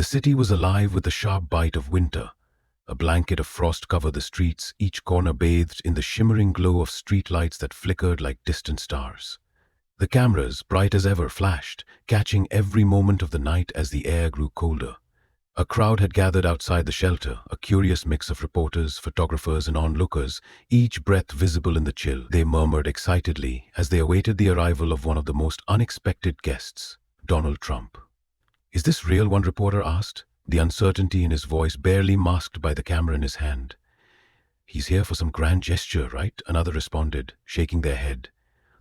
city was alive with the sharp bite of winter. A blanket of frost covered the streets, each corner bathed in the shimmering glow of streetlights that flickered like distant stars. The cameras, bright as ever, flashed, catching every moment of the night as the air grew colder. A crowd had gathered outside the shelter, a curious mix of reporters, photographers, and onlookers, each breath visible in the chill. They murmured excitedly as they awaited the arrival of one of the most unexpected guests, Donald Trump. "Is this real?" one reporter asked, the uncertainty in his voice barely masked by the camera in his hand. "He's here for some grand gesture, right?" another responded, shaking their head.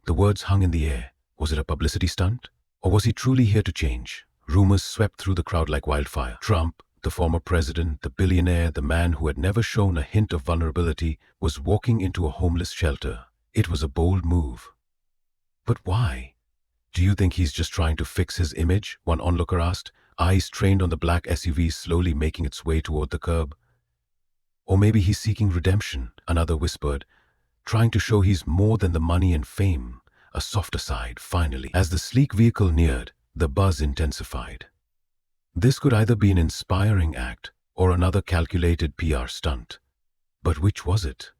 The words hung in the air. Was it a publicity stunt? Or was he truly here to change? Rumors swept through the crowd like wildfire. Trump, the former president, the billionaire, the man who had never shown a hint of vulnerability, was walking into a homeless shelter. It was a bold move. But why? "Do you think he's just trying to fix his image?" one onlooker asked, eyes trained on the black SUV slowly making its way toward the curb. "Or maybe he's seeking redemption," another whispered, "trying to show he's more than the money and fame." A softer side, finally. As the sleek vehicle neared, the buzz intensified. This could either be an inspiring act or another calculated PR stunt. But which was it?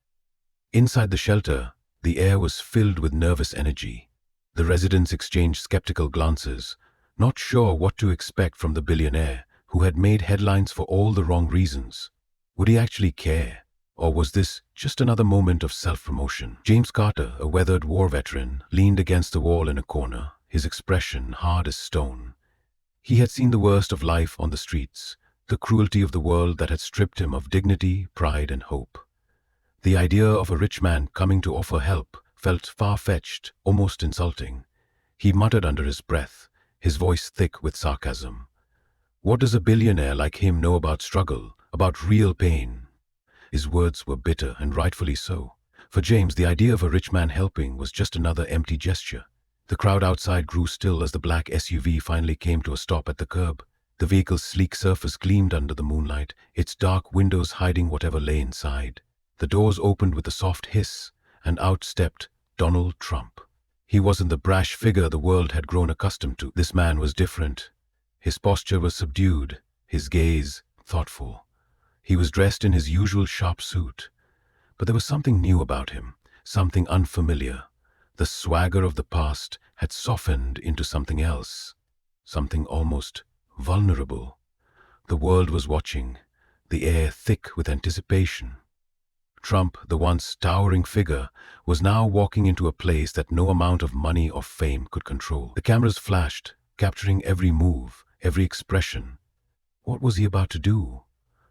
Inside the shelter, the air was filled with nervous energy. The residents exchanged skeptical glances, not sure what to expect from the billionaire who had made headlines for all the wrong reasons. Would he actually care? Or was this just another moment of self-promotion? James Carter, a weathered war veteran, leaned against the wall in a corner, his expression hard as stone. He had seen the worst of life on the streets, the cruelty of the world that had stripped him of dignity, pride, and hope. The idea of a rich man coming to offer help felt far-fetched, almost insulting. He muttered under his breath, his voice thick with sarcasm. What does a billionaire like him know about struggle, about real pain? His words were bitter, and rightfully so. For James, the idea of a rich man helping was just another empty gesture. The crowd outside grew still as the black SUV finally came to a stop at the curb. The vehicle's sleek surface gleamed under the moonlight, its dark windows hiding whatever lay inside. The doors opened with a soft hiss, and out stepped Donald Trump. He wasn't the brash figure the world had grown accustomed to. This man was different. His posture was subdued, his gaze thoughtful. He was dressed in his usual sharp suit, but there was something new about him, something unfamiliar. The swagger of the past had softened into something else, something almost vulnerable. The world was watching, the air thick with anticipation. Trump, the once towering figure, was now walking into a place that no amount of money or fame could control. The cameras flashed, capturing every move, every expression. What was he about to do?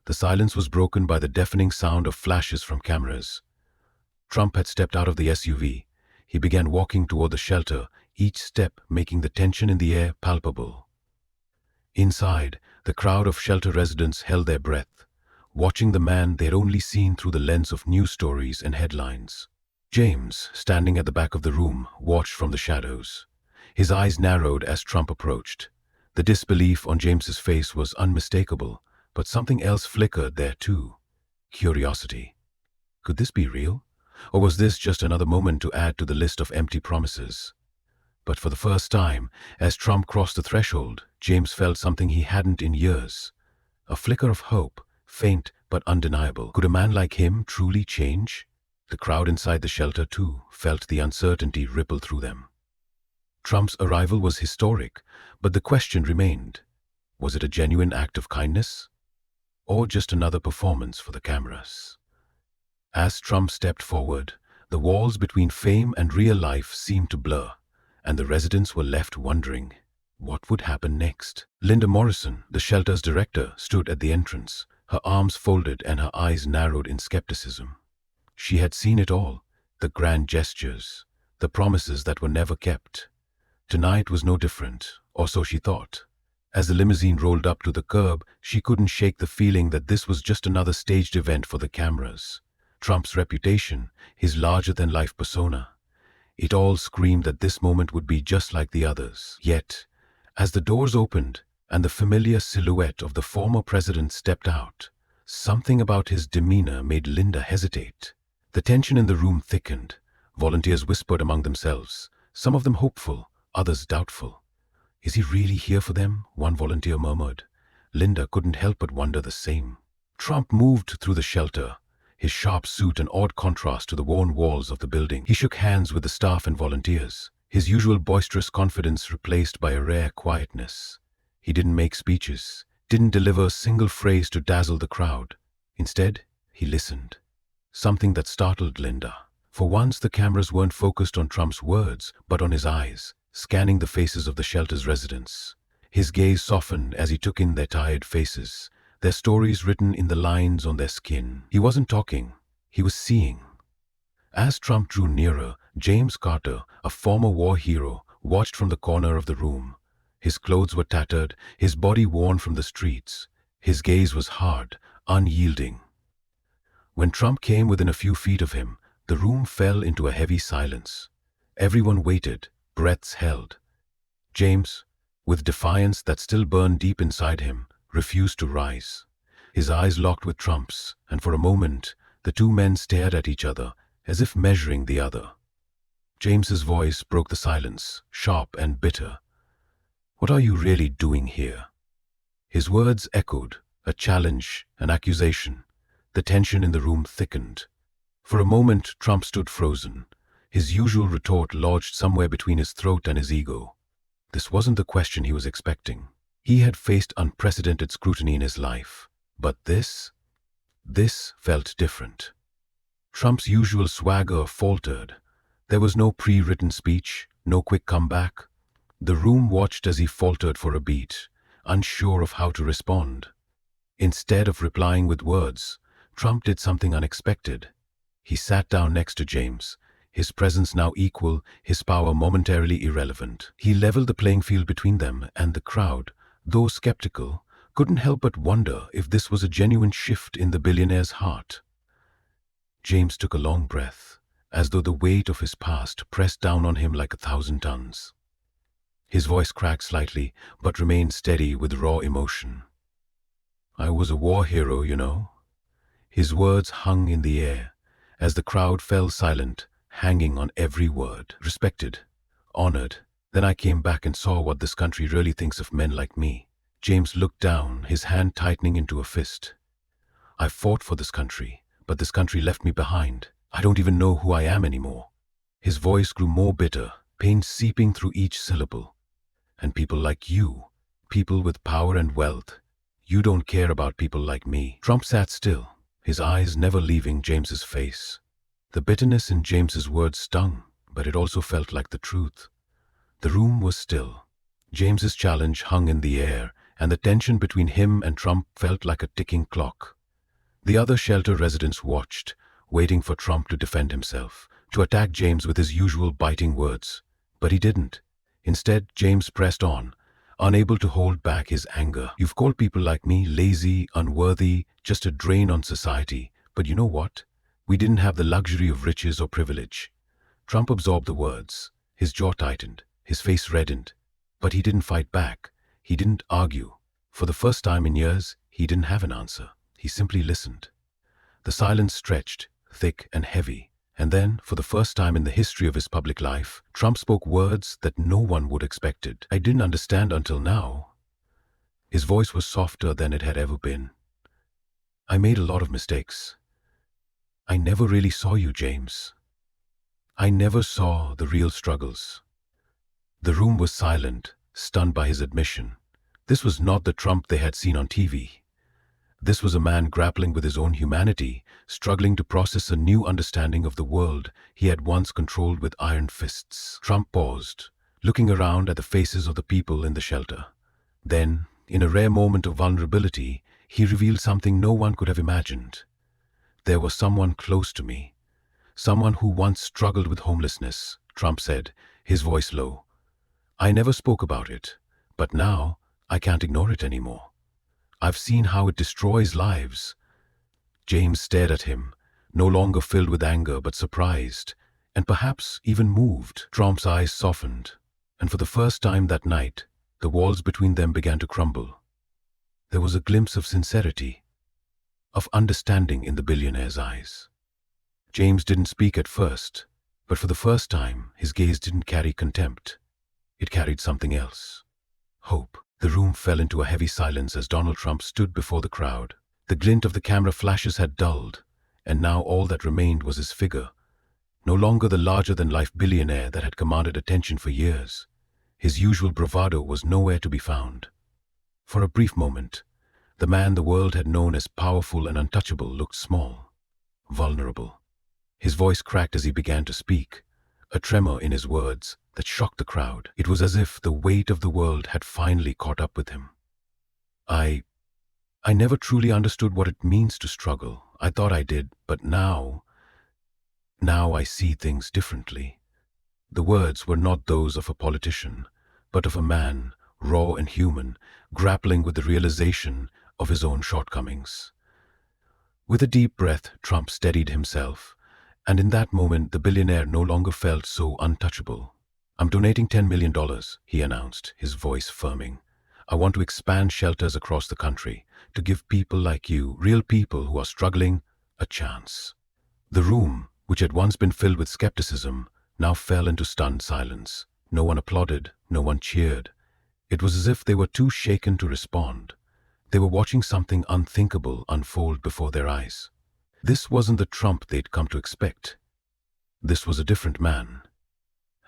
The silence was broken by the deafening sound of flashes from cameras. Trump had stepped out of the SUV. He began walking toward the shelter, each step making the tension in the air palpable. Inside, the crowd of shelter residents held their breath, watching the man they had only seen through the lens of news stories and headlines. James, standing at the back of the room, watched from the shadows. His eyes narrowed as Trump approached. The disbelief on James's face was unmistakable. But something else flickered there too. Curiosity. Could this be real? Or was this just another moment to add to the list of empty promises? But for the first time, as Trump crossed the threshold, James felt something he hadn't in years. A flicker of hope, faint but undeniable. Could a man like him truly change? The crowd inside the shelter too felt the uncertainty ripple through them. Trump's arrival was historic, but the question remained. Was it a genuine act of kindness? Or just another performance for the cameras? As Trump stepped forward, the walls between fame and real life seemed to blur, and the residents were left wondering, what would happen next? Linda Morrison, the shelter's director, stood at the entrance, her arms folded and her eyes narrowed in skepticism. She had seen it all, the grand gestures, the promises that were never kept. Tonight was no different, or so she thought. As the limousine rolled up to the curb, she couldn't shake the feeling that this was just another staged event for the cameras. Trump's reputation, his larger-than-life persona. It all screamed that this moment would be just like the others. Yet, as the doors opened and the familiar silhouette of the former president stepped out, something about his demeanor made Linda hesitate. The tension in the room thickened. Volunteers whispered among themselves, some of them hopeful, others doubtful. "Is he really here for them?" one volunteer murmured. Linda couldn't help but wonder the same. Trump moved through the shelter, his sharp suit an odd contrast to the worn walls of the building. He shook hands with the staff and volunteers, his usual boisterous confidence replaced by a rare quietness. He didn't make speeches, didn't deliver a single phrase to dazzle the crowd. Instead, he listened. Something that startled Linda. For once, the cameras weren't focused on Trump's words, but on his eyes, scanning the faces of the shelter's residents. His gaze softened as he took in their tired faces, their stories written in the lines on their skin. He wasn't talking, he was seeing. As Trump drew nearer, James Carter, a former war hero, watched from the corner of the room. His clothes were tattered, his body worn from the streets. His gaze was hard, unyielding. When Trump came within a few feet of him, the room fell into a heavy silence. Everyone waited, breaths held. James, with defiance that still burned deep inside him, refused to rise. His eyes locked with Trump's, and for a moment, the two men stared at each other, as if measuring the other. James's voice broke the silence, sharp and bitter. "What are you really doing here?" His words echoed, a challenge, an accusation. The tension in the room thickened. For a moment, Trump stood frozen, his usual retort lodged somewhere between his throat and his ego. This wasn't the question he was expecting. He had faced unprecedented scrutiny in his life. But this felt different. Trump's usual swagger faltered. There was no pre-written speech, no quick comeback. The room watched as he faltered for a beat, unsure of how to respond. Instead of replying with words, Trump did something unexpected. He sat down next to James, his presence now equal, his power momentarily irrelevant. He leveled the playing field between them, and the crowd, though skeptical, couldn't help but wonder if this was a genuine shift in the billionaire's heart. James took a long breath, as though the weight of his past pressed down on him like 1,000 tons. His voice cracked slightly, but remained steady with raw emotion. "I was a war hero, you know." His words hung in the air, as the crowd fell silent, hanging on every word. "Respected, honored. Then I came back and saw what this country really thinks of men like me." James looked down, his hand tightening into a fist. "I fought for this country, but this country left me behind. I don't even know who I am anymore." His voice grew more bitter, pain seeping through each syllable. "And people like you, people with power and wealth, you don't care about people like me." Trump sat still, his eyes never leaving James's face. The bitterness in James's words stung, but it also felt like the truth. The room was still. James's challenge hung in the air, and the tension between him and Trump felt like a ticking clock. The other shelter residents watched, waiting for Trump to defend himself, to attack James with his usual biting words. But he didn't. Instead, James pressed on, unable to hold back his anger. "You've called people like me lazy, unworthy, just a drain on society. But you know what? We didn't have the luxury of riches or privilege." Trump absorbed the words. His jaw tightened, his face reddened. But he didn't fight back. He didn't argue. For the first time in years, he didn't have an answer. He simply listened. The silence stretched, thick and heavy. And then, for the first time in the history of his public life, Trump spoke words that no one would expected. "I didn't understand until now." His voice was softer than it had ever been. "I made a lot of mistakes. I never really saw you, James. I never saw the real struggles." The room was silent, stunned by his admission. This was not the Trump they had seen on TV. This was a man grappling with his own humanity, struggling to process a new understanding of the world he had once controlled with iron fists. Trump paused, looking around at the faces of the people in the shelter. Then, in a rare moment of vulnerability, he revealed something no one could have imagined. "There was someone close to me, someone who once struggled with homelessness," Trump said, his voice low. "I never spoke about it, but now I can't ignore it anymore. I've seen how it destroys lives." James stared at him, no longer filled with anger but surprised, and perhaps even moved. Trump's eyes softened, and for the first time that night, the walls between them began to crumble. There was a glimpse of sincerity, of understanding in the billionaire's eyes. James didn't speak at first, but for the first time, his gaze didn't carry contempt. It carried something else. Hope. The room fell into a heavy silence as Donald Trump stood before the crowd. The glint of the camera flashes had dulled, and now all that remained was his figure, no longer the larger-than-life billionaire that had commanded attention for years. His usual bravado was nowhere to be found. For a brief moment, the man the world had known as powerful and untouchable looked small, vulnerable. His voice cracked as he began to speak, a tremor in his words that shocked the crowd. It was as if the weight of the world had finally caught up with him. I never truly understood what it means to struggle. I thought I did, but now I see things differently. The words were not those of a politician, but of a man, raw and human, grappling with the realization of his own shortcomings. With a deep breath, Trump steadied himself, and in that moment the billionaire no longer felt so untouchable. "I'm donating $10 million, he announced, his voice firming. "I want to expand shelters across the country, to give people like you, real people who are struggling, a chance." The room, which had once been filled with skepticism, now fell into stunned silence. No one applauded, no one cheered. It was as if they were too shaken to respond. They were watching something unthinkable unfold before their eyes. This wasn't the Trump they'd come to expect. This was a different man.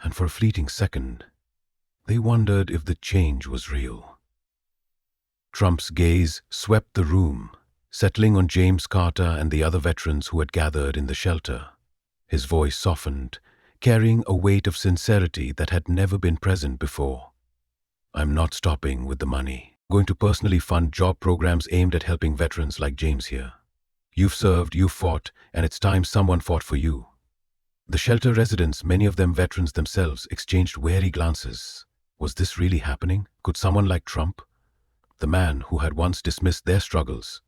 And for a fleeting second, they wondered if the change was real. Trump's gaze swept the room, settling on James Carter and the other veterans who had gathered in the shelter. His voice softened, carrying a weight of sincerity that had never been present before. "I'm not stopping with the money. I'm going to personally fund job programs aimed at helping veterans like James here. You've served, you've fought, and it's time someone fought for you." The shelter residents, many of them veterans themselves, exchanged wary glances. Was this really happening? Could someone like Trump, the man who had once dismissed their struggles,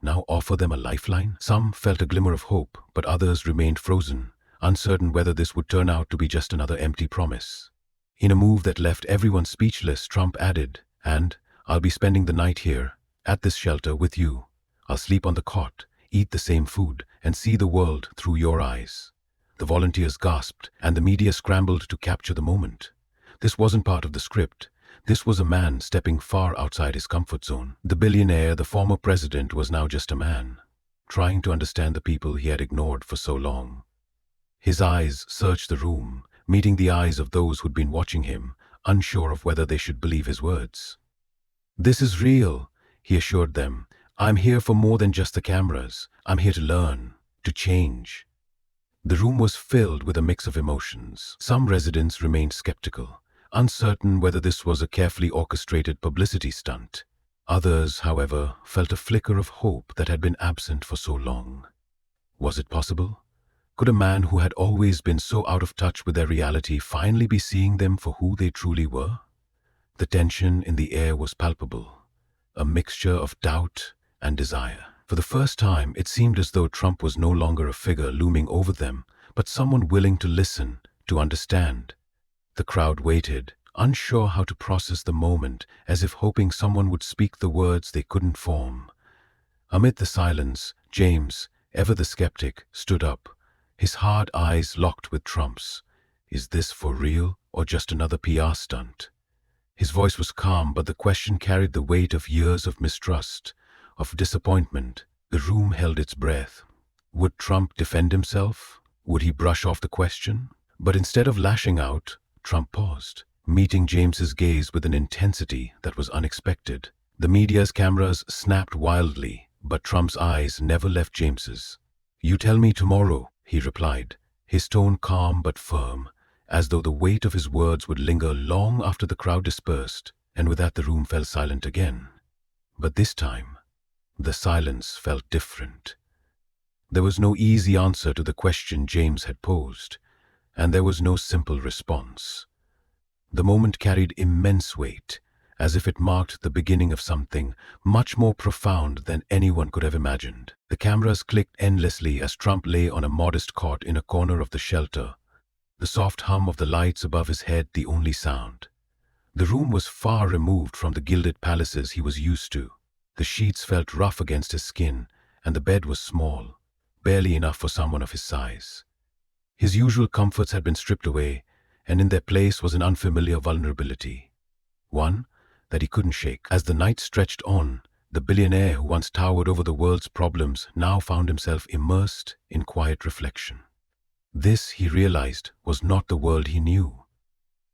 now offer them a lifeline? Some felt a glimmer of hope, but others remained frozen, uncertain whether this would turn out to be just another empty promise. In a move that left everyone speechless, Trump added, "And I'll be spending the night here, at this shelter, with you. I'll sleep on the cot, eat the same food, and see the world through your eyes." The volunteers gasped, and the media scrambled to capture the moment. This wasn't part of the script. This was a man stepping far outside his comfort zone. The billionaire, the former president, was now just a man, trying to understand the people he had ignored for so long. His eyes searched the room, meeting the eyes of those who'd been watching him, unsure of whether they should believe his words. "This is real," he assured them. "I'm here for more than just the cameras. I'm here to learn, to change." The room was filled with a mix of emotions. Some residents remained skeptical, uncertain whether this was a carefully orchestrated publicity stunt. Others, however, felt a flicker of hope that had been absent for so long. Was it possible? Could a man who had always been so out of touch with their reality finally be seeing them for who they truly were? The tension in the air was palpable, a mixture of doubt and desire. For the first time, it seemed as though Trump was no longer a figure looming over them, but someone willing to listen, to understand. The crowd waited, unsure how to process the moment, as if hoping someone would speak the words they couldn't form. Amid the silence, James, ever the skeptic, stood up, his hard eyes locked with Trump's. Is this for real or just another PR stunt? His voice was calm, but the question carried the weight of years of mistrust, of disappointment. The room held its breath. Would Trump defend himself? Would he brush off the question? But instead of lashing out, Trump paused, meeting James's gaze with an intensity that was unexpected. The media's cameras snapped wildly, but Trump's eyes never left James's. "You tell me tomorrow," he replied, his tone calm but firm, as though the weight of his words would linger long after the crowd dispersed, and with that the room fell silent again. But this time, the silence felt different. There was no easy answer to the question James had posed, and there was no simple response. The moment carried immense weight, as if it marked the beginning of something much more profound than anyone could have imagined. The cameras clicked endlessly as Trump lay on a modest cot in a corner of the shelter, the soft hum of the lights above his head the only sound. The room was far removed from the gilded palaces he was used to. The sheets felt rough against his skin, and the bed was small, barely enough for someone of his size. His usual comforts had been stripped away, and in their place was an unfamiliar vulnerability. One that he couldn't shake. As the night stretched on, the billionaire who once towered over the world's problems now found himself immersed in quiet reflection. This, he realized, was not the world he knew.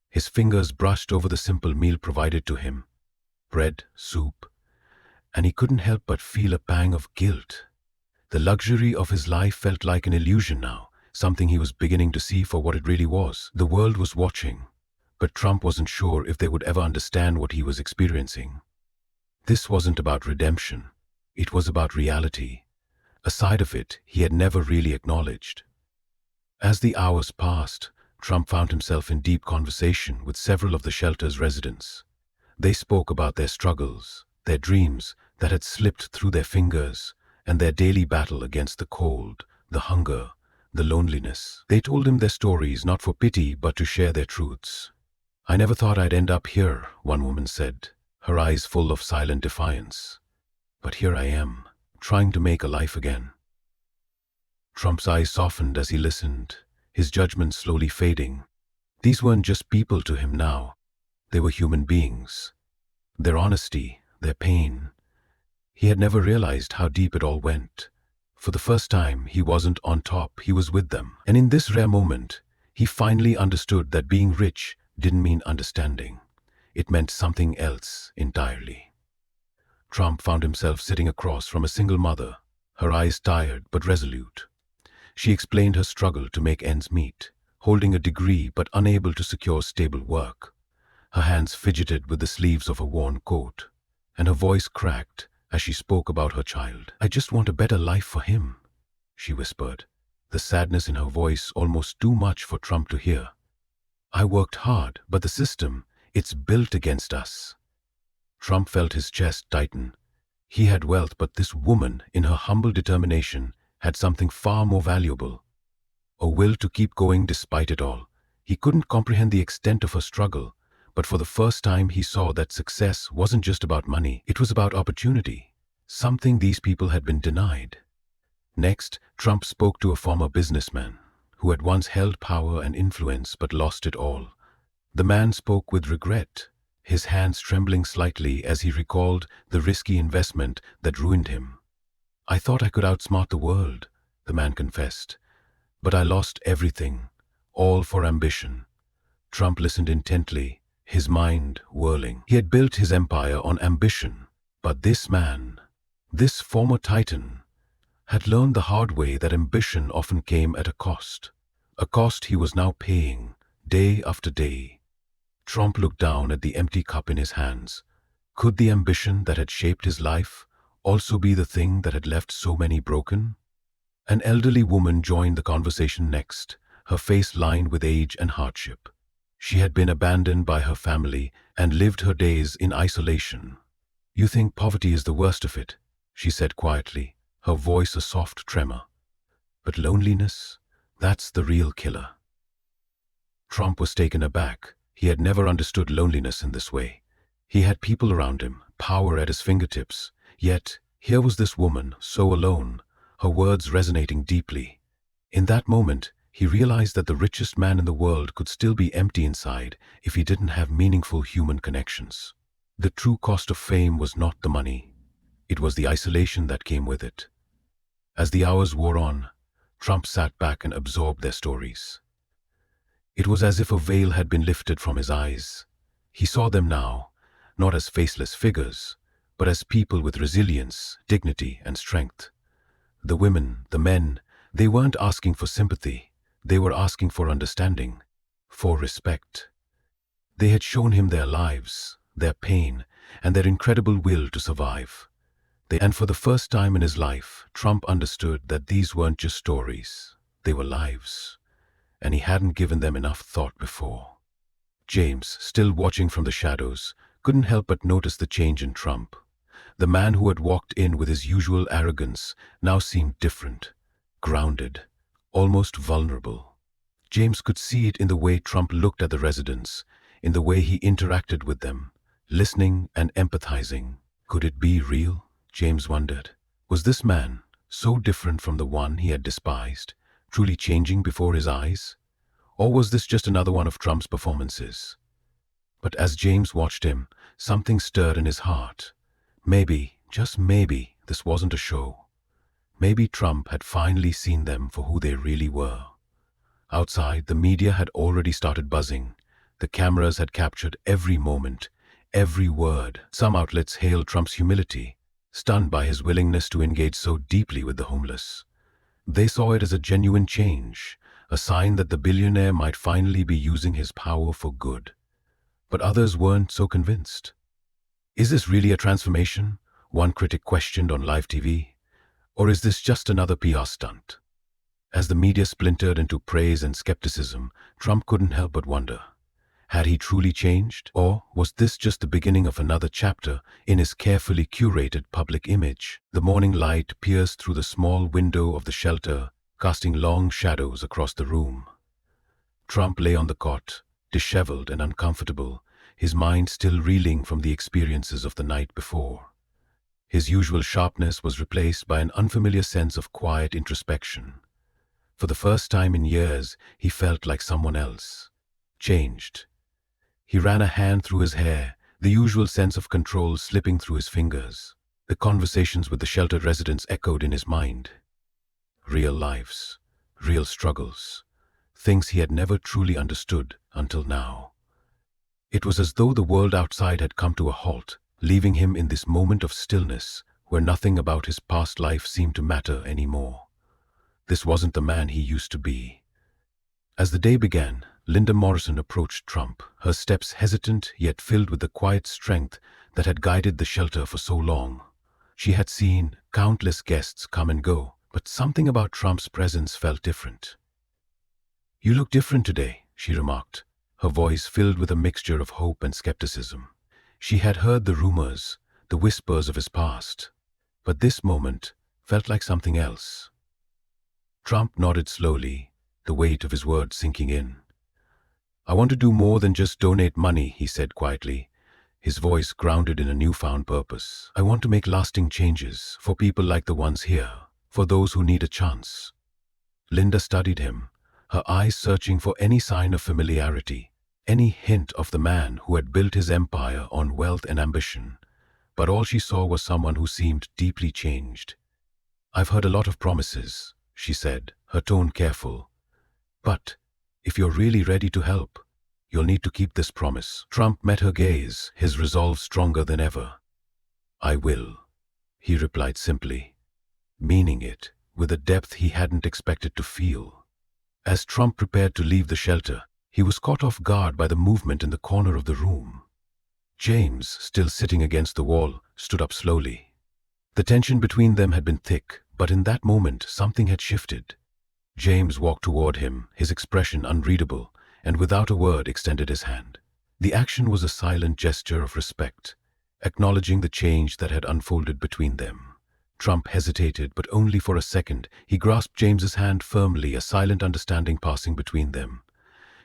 His fingers brushed over the simple meal provided to him, bread, soup, and he couldn't help but feel a pang of guilt. The luxury of his life felt like an illusion now, something he was beginning to see for what it really was. The world was watching, but Trump wasn't sure if they would ever understand what he was experiencing. This wasn't about redemption. It was about reality, a side of it he had never really acknowledged. As the hours passed, Trump found himself in deep conversation with several of the shelter's residents. They spoke about their struggles, their dreams that had slipped through their fingers, and their daily battle against the cold, the hunger, the loneliness. They told him their stories not for pity but to share their truths. "I never thought I'd end up here," one woman said, her eyes full of silent defiance. "But here I am, trying to make a life again." Trump's eyes softened as he listened, his judgment slowly fading. These weren't just people to him now. They were human beings. Their honesty, their pain. He had never realized how deep it all went. For the first time, he wasn't on top, he was with them. And in this rare moment, he finally understood that being rich didn't mean understanding. It meant something else entirely. Trump found himself sitting across from a single mother, her eyes tired but resolute. She explained her struggle to make ends meet, holding a degree but unable to secure stable work. Her hands fidgeted with the sleeves of a worn coat, and her voice cracked as she spoke about her child. "I just want a better life for him," she whispered, the sadness in her voice almost too much for Trump to hear. "I worked hard, but the system, it's built against us." Trump felt his chest tighten. He had wealth, but this woman, in her humble determination, had something far more valuable. A will to keep going despite it all. He couldn't comprehend the extent of her struggle, but for the first time he saw that success wasn't just about money, it was about opportunity, something these people had been denied. Next, Trump spoke to a former businessman who had once held power and influence but lost it all. The man spoke with regret, his hands trembling slightly as he recalled the risky investment that ruined him. "I thought I could outsmart the world," the man confessed, "but I lost everything, all for ambition." Trump listened intently, his mind whirling. He had built his empire on ambition, but this man, this former titan, had learned the hard way that ambition often came at a cost he was now paying, day after day. Trump looked down at the empty cup in his hands. Could the ambition that had shaped his life also be the thing that had left so many broken? An elderly woman joined the conversation next, her face lined with age and hardship. She had been abandoned by her family and lived her days in isolation. "You think poverty is the worst of it," she said quietly, her voice a soft tremor. "But loneliness, that's the real killer." Trump was taken aback. He had never understood loneliness in this way. He had people around him, power at his fingertips, yet here was this woman, so alone, her words resonating deeply. In that moment, he realized that the richest man in the world could still be empty inside if he didn't have meaningful human connections. The true cost of fame was not the money. It was the isolation that came with it. As the hours wore on, Trump sat back and absorbed their stories. It was as if a veil had been lifted from his eyes. He saw them now, not as faceless figures, but as people with resilience, dignity, and strength. The women, the men, they weren't asking for sympathy. They were asking for understanding, for respect. They had shown him their lives, their pain, and their incredible will to survive. And for the first time in his life, Trump understood that these weren't just stories. They were lives, and he hadn't given them enough thought before. James, still watching from the shadows, couldn't help but notice the change in Trump. The man who had walked in with his usual arrogance now seemed different, grounded, almost vulnerable. James could see it in the way Trump looked at the residents, in the way he interacted with them, listening and empathizing. Could it be real? James wondered. Was this man, so different from the one he had despised, truly changing before his eyes? Or was this just another one of Trump's performances? But as James watched him, something stirred in his heart. Maybe, just maybe, this wasn't a show. Maybe Trump had finally seen them for who they really were. Outside, the media had already started buzzing. The cameras had captured every moment, every word. Some outlets hailed Trump's humility, stunned by his willingness to engage so deeply with the homeless. They saw it as a genuine change, a sign that the billionaire might finally be using his power for good. But others weren't so convinced. Is this really a transformation? One critic questioned on live TV. Or is this just another PR stunt? As the media splintered into praise and skepticism, Trump couldn't help but wonder. Had he truly changed? Or was this just the beginning of another chapter in his carefully curated public image? The morning light pierced through the small window of the shelter, casting long shadows across the room. Trump lay on the cot, disheveled and uncomfortable, his mind still reeling from the experiences of the night before. His usual sharpness was replaced by an unfamiliar sense of quiet introspection. For the first time in years, he felt like someone else. Changed. He ran a hand through his hair, the usual sense of control slipping through his fingers. The conversations with the sheltered residents echoed in his mind. Real lives, real struggles, things he had never truly understood until now. It was as though the world outside had come to a halt, leaving him in this moment of stillness where nothing about his past life seemed to matter anymore. This wasn't the man he used to be. As the day began, Linda Morrison approached Trump, her steps hesitant yet filled with the quiet strength that had guided the shelter for so long. She had seen countless guests come and go, but something about Trump's presence felt different. "You look different today," she remarked, her voice filled with a mixture of hope and skepticism. She had heard the rumors, the whispers of his past, but this moment felt like something else. Trump nodded slowly, the weight of his words sinking in. "I want to do more than just donate money," he said quietly, his voice grounded in a newfound purpose. "I want to make lasting changes for people like the ones here, for those who need a chance." Linda studied him, her eyes searching for any sign of familiarity, any hint of the man who had built his empire on wealth and ambition. But all she saw was someone who seemed deeply changed. "I've heard a lot of promises," she said, her tone careful. "But if you're really ready to help, you'll need to keep this promise." Trump met her gaze, his resolve stronger than ever. "I will," he replied simply, meaning it with a depth he hadn't expected to feel. As Trump prepared to leave the shelter, he was caught off guard by the movement in the corner of the room. James, still sitting against the wall, stood up slowly. The tension between them had been thick, but in that moment something had shifted. James walked toward him, his expression unreadable, and without a word extended his hand. The action was a silent gesture of respect, acknowledging the change that had unfolded between them. Trump hesitated, but only for a second. He grasped James's hand firmly, a silent understanding passing between them.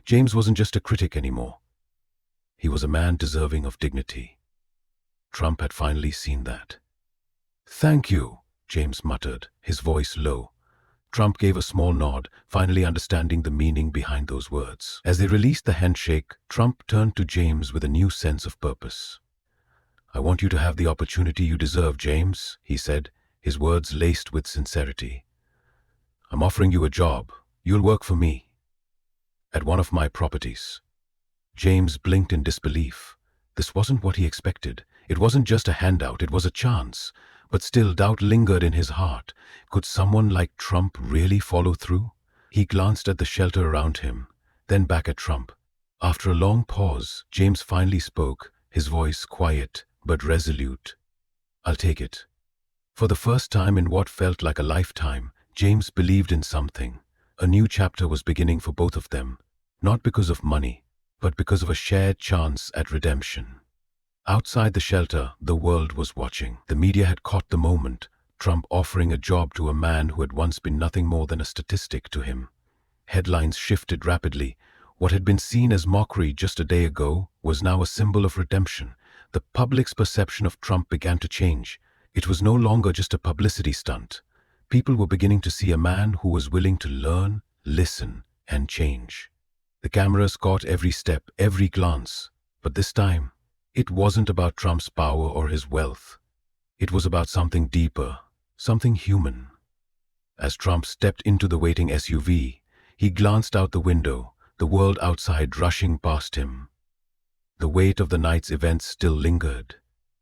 James wasn't just a critic anymore. He was a man deserving of dignity. Trump had finally seen that. "Thank you," James muttered, his voice low. Trump gave a small nod, finally understanding the meaning behind those words. As they released the handshake, Trump turned to James with a new sense of purpose. "I want you to have the opportunity you deserve, James," he said, his words laced with sincerity. "I'm offering you a job. You'll work for me at one of my properties." James blinked in disbelief. This wasn't what he expected. It wasn't just a handout, it was a chance. But still doubt lingered in his heart. Could someone like Trump really follow through? He glanced at the shelter around him, then back at Trump. After a long pause, James finally spoke, his voice quiet but resolute. "I'll take it." For the first time in what felt like a lifetime, James believed in something. A new chapter was beginning for both of them, not because of money, but because of a shared chance at redemption. Outside the shelter, the world was watching. The media had caught the moment, Trump offering a job to a man who had once been nothing more than a statistic to him. Headlines shifted rapidly. What had been seen as mockery just a day ago was now a symbol of redemption. The public's perception of Trump began to change. It was no longer just a publicity stunt. People were beginning to see a man who was willing to learn, listen, and change. The cameras caught every step, every glance. But this time, It wasn't about Trump's power or his wealth. It was about something deeper, something human. As Trump stepped into the waiting SUV, he glanced out the window, the world outside rushing past him. The weight of the night's events still lingered.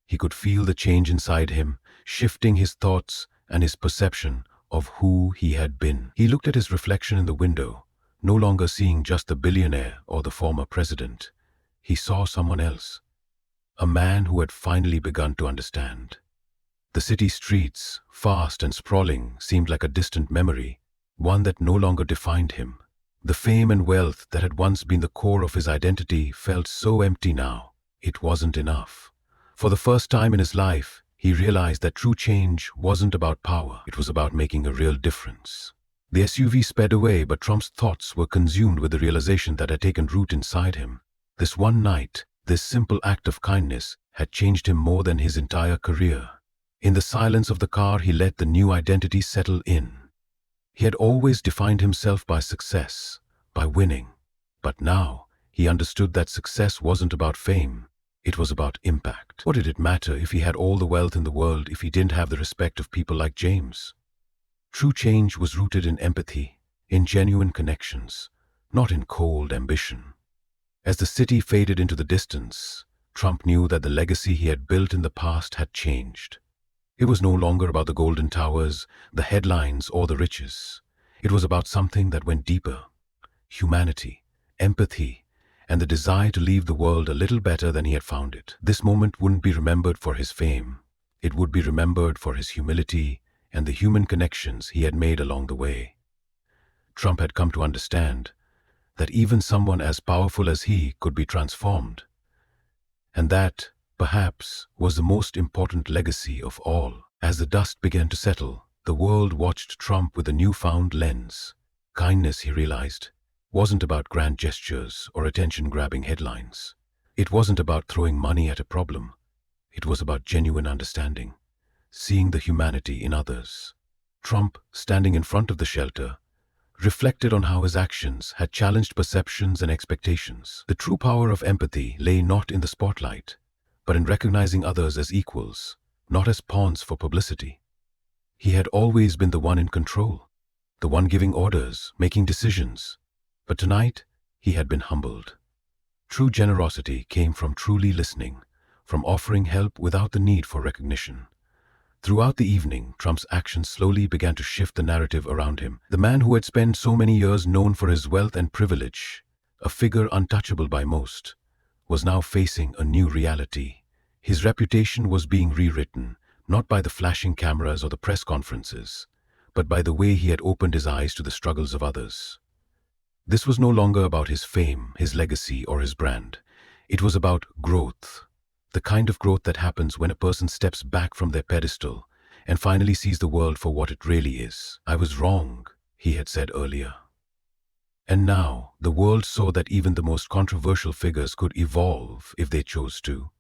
He could feel the change inside him, shifting his thoughts and his perception of who he had been. He looked at his reflection in the window, no longer seeing just the billionaire or the former president. He saw someone else, a man who had finally begun to understand. The city streets, fast and sprawling, seemed like a distant memory, one that no longer defined him. The fame and wealth that had once been the core of his identity felt so empty now. It wasn't enough. For the first time in his life, he realized that true change wasn't about power. It was about making a real difference. The SUV sped away, but Trump's thoughts were consumed with the realization that had taken root inside him. This one night, this simple act of kindness had changed him more than his entire career. In the silence of the car, he let the new identity settle in. He had always defined himself by success, by winning. But now, he understood that success wasn't about fame. It was about impact. What did it matter if he had all the wealth in the world if he didn't have the respect of people like James? True change was rooted in empathy, in genuine connections, not in cold ambition. As the city faded into the distance, Trump knew that the legacy he had built in the past had changed. It was no longer about the golden towers, the headlines, or the riches. It was about something that went deeper: humanity, empathy, and the desire to leave the world a little better than he had found it. This moment wouldn't be remembered for his fame. It would be remembered for his humility and the human connections he had made along the way. Trump had come to understand that even someone as powerful as he could be transformed. And that, perhaps, was the most important legacy of all. As the dust began to settle, the world watched Trump with a newfound lens. Kindness, he realized, wasn't about grand gestures or attention-grabbing headlines. It wasn't about throwing money at a problem. It was about genuine understanding, seeing the humanity in others. Trump, standing in front of the shelter, reflected on how his actions had challenged perceptions and expectations. The true power of empathy lay not in the spotlight, but in recognizing others as equals, not as pawns for publicity. He had always been the one in control, the one giving orders, making decisions. But tonight, he had been humbled. True generosity came from truly listening, from offering help without the need for recognition. Throughout the evening, Trump's actions slowly began to shift the narrative around him. The man who had spent so many years known for his wealth and privilege, a figure untouchable by most, was now facing a new reality. His reputation was being rewritten, not by the flashing cameras or the press conferences, but by the way he had opened his eyes to the struggles of others. This was no longer about his fame, his legacy, or his brand. It was about growth, the kind of growth that happens when a person steps back from their pedestal and finally sees the world for what it really is. "I was wrong," he had said earlier. And now, the world saw that even the most controversial figures could evolve if they chose to.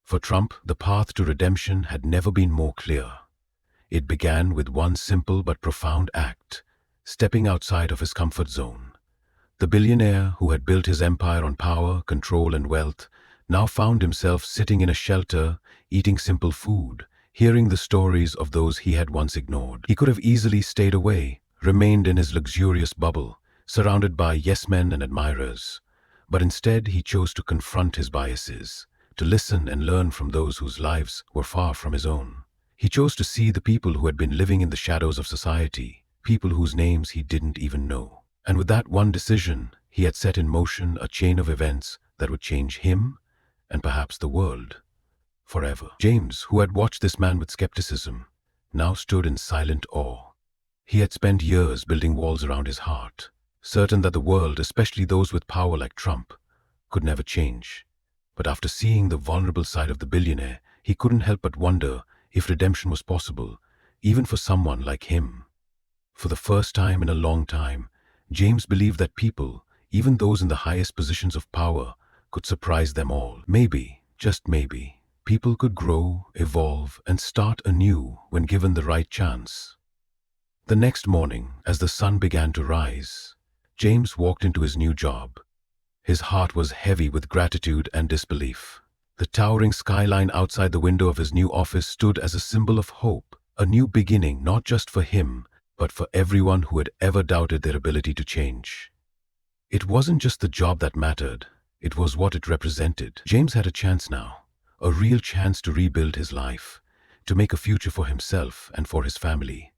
For Trump, the path to redemption had never been more clear. It began with one simple but profound act: stepping outside of his comfort zone. The billionaire who had built his empire on power, control, and wealth now found himself sitting in a shelter, eating simple food, hearing the stories of those he had once ignored. He could have easily stayed away, remained in his luxurious bubble, surrounded by yes-men and admirers. But instead, he chose to confront his biases, to listen and learn from those whose lives were far from his own. He chose to see the people who had been living in the shadows of society, people whose names he didn't even know. And with that one decision, he had set in motion a chain of events that would change him and perhaps the world forever. James, who had watched this man with skepticism, now stood in silent awe. He had spent years building walls around his heart, certain that the world, especially those with power like Trump, could never change. But after seeing the vulnerable side of the billionaire, he couldn't help but wonder if redemption was possible, even for someone like him. For the first time in a long time, James believed that people, even those in the highest positions of power, could surprise them all. Maybe, just maybe, people could grow, evolve, and start anew when given the right chance. The next morning, as the sun began to rise, James walked into his new job. His heart was heavy with gratitude and disbelief. The towering skyline outside the window of his new office stood as a symbol of hope, a new beginning not just for him, but for everyone who had ever doubted their ability to change. It wasn't just the job that mattered, it was what it represented. James had a chance now, a real chance to rebuild his life, to make a future for himself and for his family.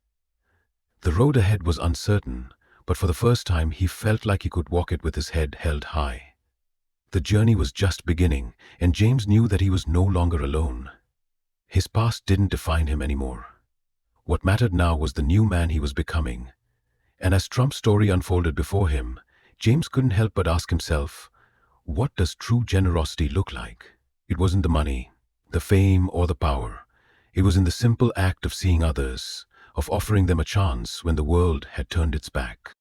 The road ahead was uncertain, but for the first time he felt like he could walk it with his head held high. The journey was just beginning, and James knew that he was no longer alone. His past didn't define him anymore. What mattered now was the new man he was becoming. And as Trump's story unfolded before him, James couldn't help but ask himself, what does true generosity look like? It wasn't the money, the fame, or the power. It was in the simple act of seeing others, of offering them a chance when the world had turned its back.